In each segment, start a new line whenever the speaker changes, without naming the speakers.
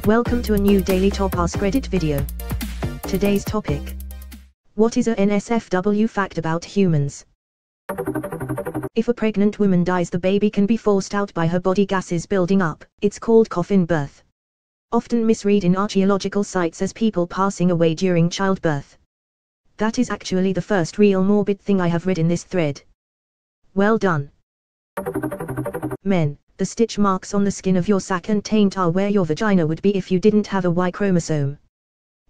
Welcome to a new Daily Top Askreddit video. Today's topic. What is a nsfw fact about humans? If a pregnant woman dies, the baby can be forced out by her body gases building up. It's called coffin birth. Often misread in archaeological sites as people passing away during childbirth. That is actually the first real morbid thing I have read in this thread. Well done. Men, the stitch marks on the skin of your sac and taint are where your vagina would be if you didn't have a Y chromosome.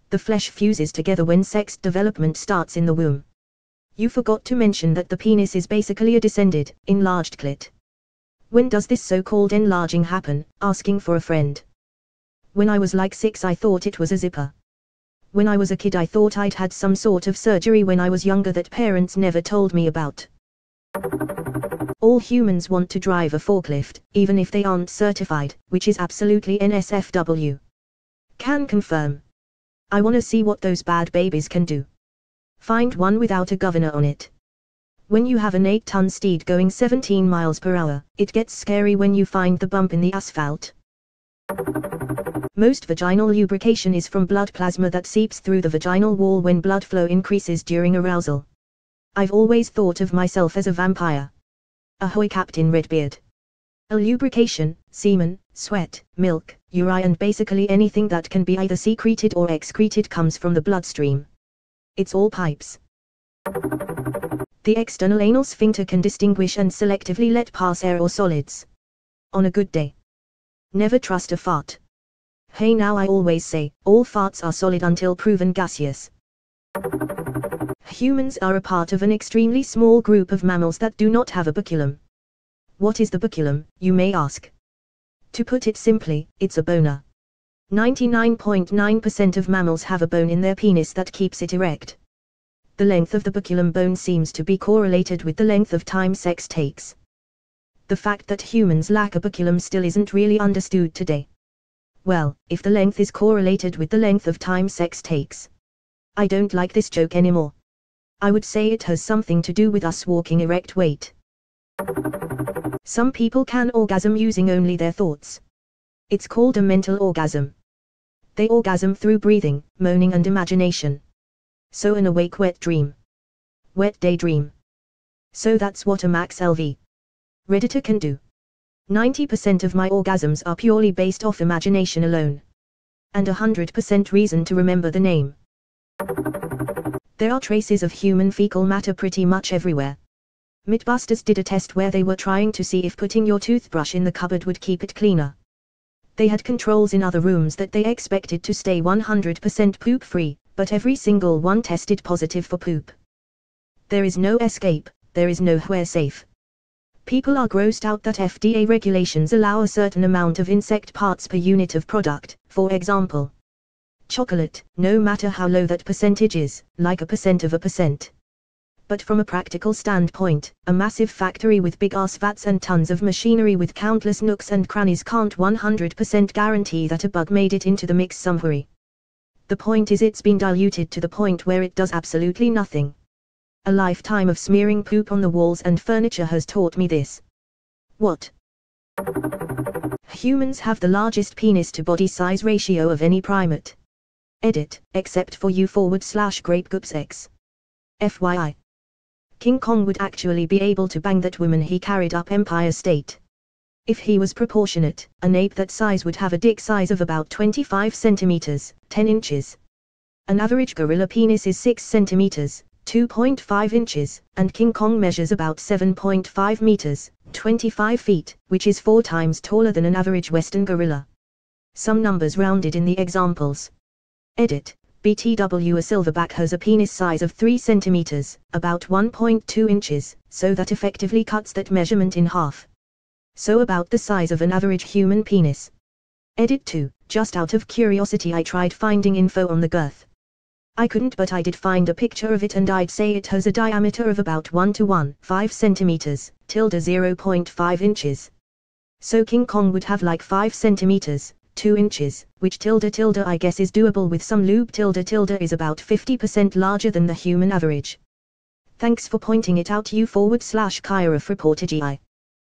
The flesh fuses together when sex development starts in the womb. You forgot to mention that the penis is basically a descended, enlarged clit. When does this so-called enlarging happen? Asking for a friend. When I was like 6, I thought it was a zipper. When I was a kid, I thought I'd had some sort of surgery when I was younger that parents never told me about. All humans want to drive a forklift, even if they aren't certified, which is absolutely nsfw. Can confirm. I wanna see what those bad babies can do. Find one without a governor on it. When you have an 8-ton steed going 17 miles per hour, it gets scary when you find the bump in the asphalt. Most vaginal lubrication is from blood plasma that seeps through the vaginal wall when blood flow increases during arousal. I've always thought of myself as a vampire. Ahoy, Captain Redbeard. A lubrication, semen, sweat, milk, urine, and basically anything that can be either secreted or excreted comes from the bloodstream. It's all pipes. The external anal sphincter can distinguish and selectively let pass air or solids. On a good day. Never trust a fart. Hey, now I always say, all farts are solid until proven gaseous. Humans are a part of an extremely small group of mammals that do not have a baculum. What is the baculum, you may ask? To put it simply, it's a boner. 99.9% of mammals have a bone in their penis that keeps it erect. The length of the baculum bone seems to be correlated with the length of time sex takes. The fact that humans lack a baculum still isn't really understood today. Well, if the length is correlated with the length of time sex takes. I don't like this joke anymore. I would say it has something to do with us walking erect weight. Some people can orgasm using only their thoughts. It's called a mental orgasm. They orgasm through breathing, moaning and imagination. So an awake wet dream. Wet daydream. So that's what a Max LV Redditor can do. 90% of my orgasms are purely based off imagination alone. And 100% reason to remember the name. There are traces of human fecal matter pretty much everywhere. Mythbusters did a test where they were trying to see if putting your toothbrush in the cupboard would keep it cleaner. They had controls in other rooms that they expected to stay 100% poop-free, but every single one tested positive for poop. There is no escape, there is nowhere safe. People are grossed out that FDA regulations allow a certain amount of insect parts per unit of product, for example. Chocolate, no matter how low that percentage is, like a percent of a percent. But from a practical standpoint, a massive factory with big ass vats and tons of machinery with countless nooks and crannies can't 100% guarantee that a bug made it into the mix somewhere. The point is, it's been diluted to the point where it does absolutely nothing. A lifetime of smearing poop on the walls and furniture has taught me this. What? Humans have the largest penis to body size ratio of any primate. Edit, except for u/grape-goops-x. FYI. King Kong would actually be able to bang that woman he carried up Empire State. If he was proportionate, an ape that size would have a dick size of about 25 centimeters, 10 inches. An average gorilla penis is 6 centimeters, 2.5 inches, and King Kong measures about 7.5 meters, 25 feet, which is 4 times taller than an average Western gorilla. Some numbers rounded in the examples. Edit, BTW, a silverback has a penis size of 3 centimeters, about 1.2 inches, so that effectively cuts that measurement in half. So about the size of an average human penis. Edit 2, just out of curiosity I tried finding info on the girth. I couldn't, but I did find a picture of it and I'd say it has a diameter of about 1 centimeters, 0.5 inches. So King Kong would have like 5 centimeters, 2 inches, which I guess is doable with some lube. Is about 50% larger than the human average. Thanks for pointing it out u/Kairaf reporter GI.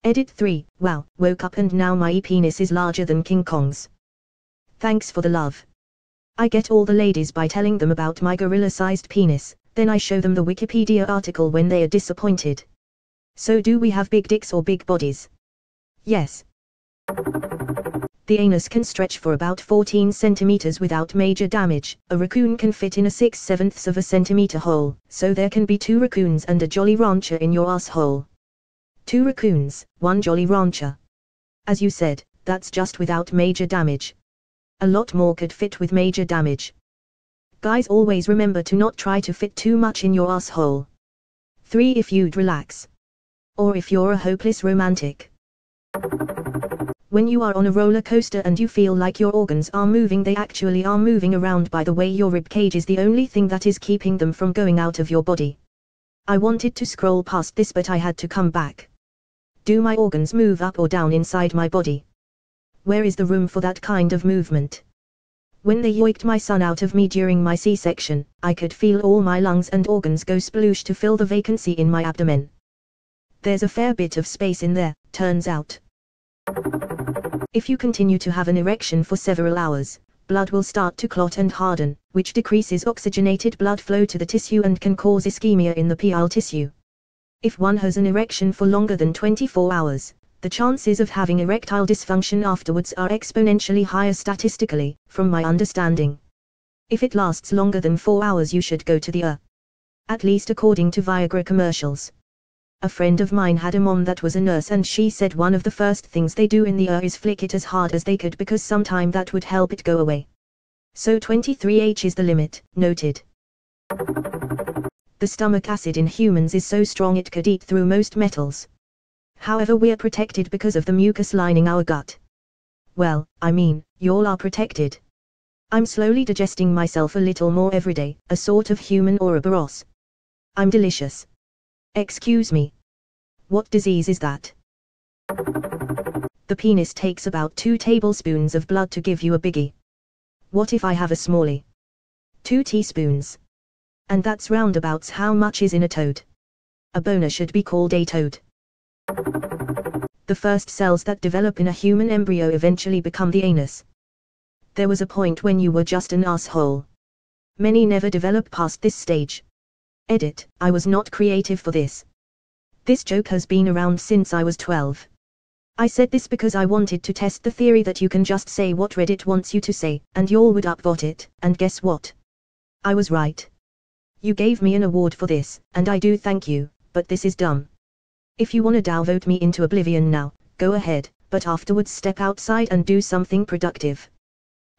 Edit 3, wow, woke up and now my penis is larger than King Kong's. Thanks for the love. I get all the ladies by telling them about my gorilla-sized penis, then I show them the Wikipedia article when they are disappointed. So do we have big dicks or big bodies? Yes. The anus can stretch for about 14 centimeters without major damage. A raccoon can fit in a 6/7 of a centimeter hole, so there can be 2 raccoons and a Jolly Rancher in your asshole. 2 raccoons, 1 Jolly Rancher. As you said, that's just without major damage. A lot more could fit with major damage. Guys, always remember to not try to fit too much in your asshole. 3 If you'd relax. Or if you're a hopeless romantic. When you are on a roller coaster and you feel like your organs are moving, they actually are moving around. By the way, your rib cage is the only thing that is keeping them from going out of your body. I wanted to scroll past this, but I had to come back. Do my organs move up or down inside my body? Where is the room for that kind of movement? When they yoinked my son out of me during my C-section, I could feel all my lungs and organs go sploosh to fill the vacancy in my abdomen. There's a fair bit of space in there, turns out. If you continue to have an erection for several hours, blood will start to clot and harden, which decreases oxygenated blood flow to the tissue and can cause ischemia in the pial tissue. If one has an erection for longer than 24 hours, the chances of having erectile dysfunction afterwards are exponentially higher statistically, from my understanding. If it lasts longer than 4 hours, you should go to the ER. At least according to Viagra commercials. A friend of mine had a mom that was a nurse, and she said one of the first things they do in the ER is flick it as hard as they could, because sometime that would help it go away. So 23H is the limit, noted. The stomach acid in humans is so strong it could eat through most metals. However, we're protected because of the mucus lining our gut. Well, I mean, y'all are protected. I'm slowly digesting myself a little more every day, a sort of human Ouroboros. I'm delicious. Excuse me. What disease is that? The penis takes about 2 tablespoons of blood to give you a biggie. What if I have a smallie? 2 teaspoons. And that's roundabouts how much is in a toad. A boner should be called a toad. The first cells that develop in a human embryo eventually become the anus. There was a point when you were just an asshole. Many never develop past this stage. Edit, I was not creative for this. This joke has been around since I was 12. I said this because I wanted to test the theory that you can just say what Reddit wants you to say, and y'all would upvote it, and guess what? I was right. You gave me an award for this, and I do thank you, but this is dumb. If you wanna downvote me into oblivion now, go ahead, but afterwards step outside and do something productive.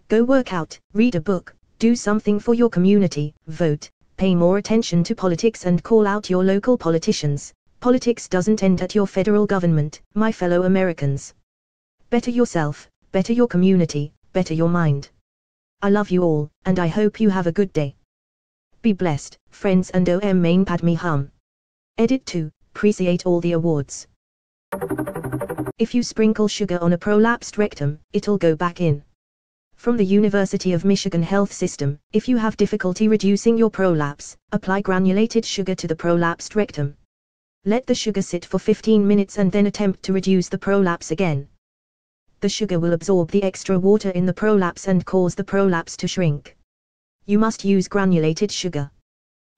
Go work out, read a book, do something for your community, vote, pay more attention to politics and call out your local politicians. Politics doesn't end at your federal government, my fellow Americans. Better yourself, better your community, better your mind. I love you all, and I hope you have a good day. Be blessed, friends, and main padme hum. Edit 2, appreciate all the awards. If you sprinkle sugar on a prolapsed rectum, it'll go back in. From the University of Michigan Health System, if you have difficulty reducing your prolapse, apply granulated sugar to the prolapsed rectum. Let the sugar sit for 15 minutes and then attempt to reduce the prolapse again. The sugar will absorb the extra water in the prolapse and cause the prolapse to shrink. You must use granulated sugar.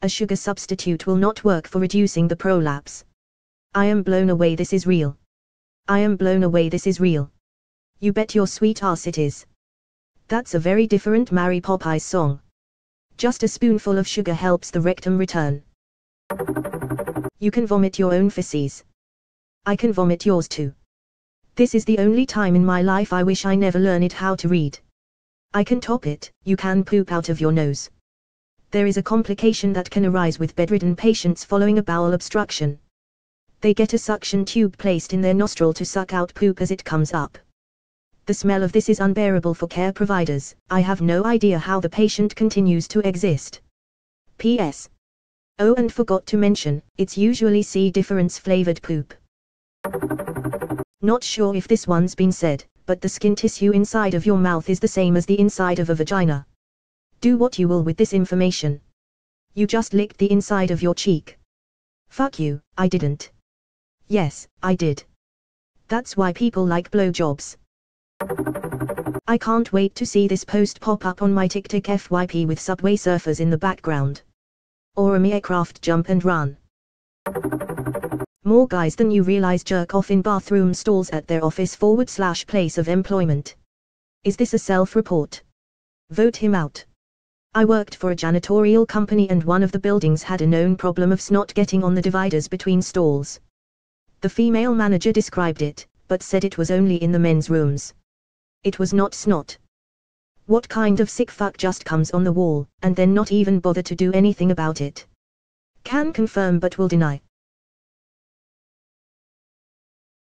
A sugar substitute will not work for reducing the prolapse. I am blown away, this is real. I am blown away, this is real. You bet your sweet ass it is. That's a very different Mary Poppins song. Just a spoonful of sugar helps the rectum return. You can vomit your own feces. I can vomit yours too. This is the only time in my life I wish I never learned how to read. I can top it, you can poop out of your nose. There is a complication that can arise with bedridden patients following a bowel obstruction. They get a suction tube placed in their nostril to suck out poop as it comes up. The smell of this is unbearable for care providers. I have no idea how the patient continues to exist. P.S. Oh, and forgot to mention, it's usually C difference flavored poop. Not sure if this one's been said, but the skin tissue inside of your mouth is the same as the inside of a vagina. Do what you will with this information. You just licked the inside of your cheek. Fuck you, I didn't. Yes, I did. That's why people like blowjobs. I can't wait to see this post pop up on my TikTok FYP with Subway Surfers in the background. Or a aircraft jump and run. More guys than you realize jerk off in bathroom stalls at their office / place of employment. Is this a self-report? Vote him out. I worked for a janitorial company and one of the buildings had a known problem of snot getting on the dividers between stalls. The female manager described it, but said it was only in the men's rooms. It was not snot. What kind of sick fuck just comes on the wall, and then not even bother to do anything about it? Can confirm but will deny.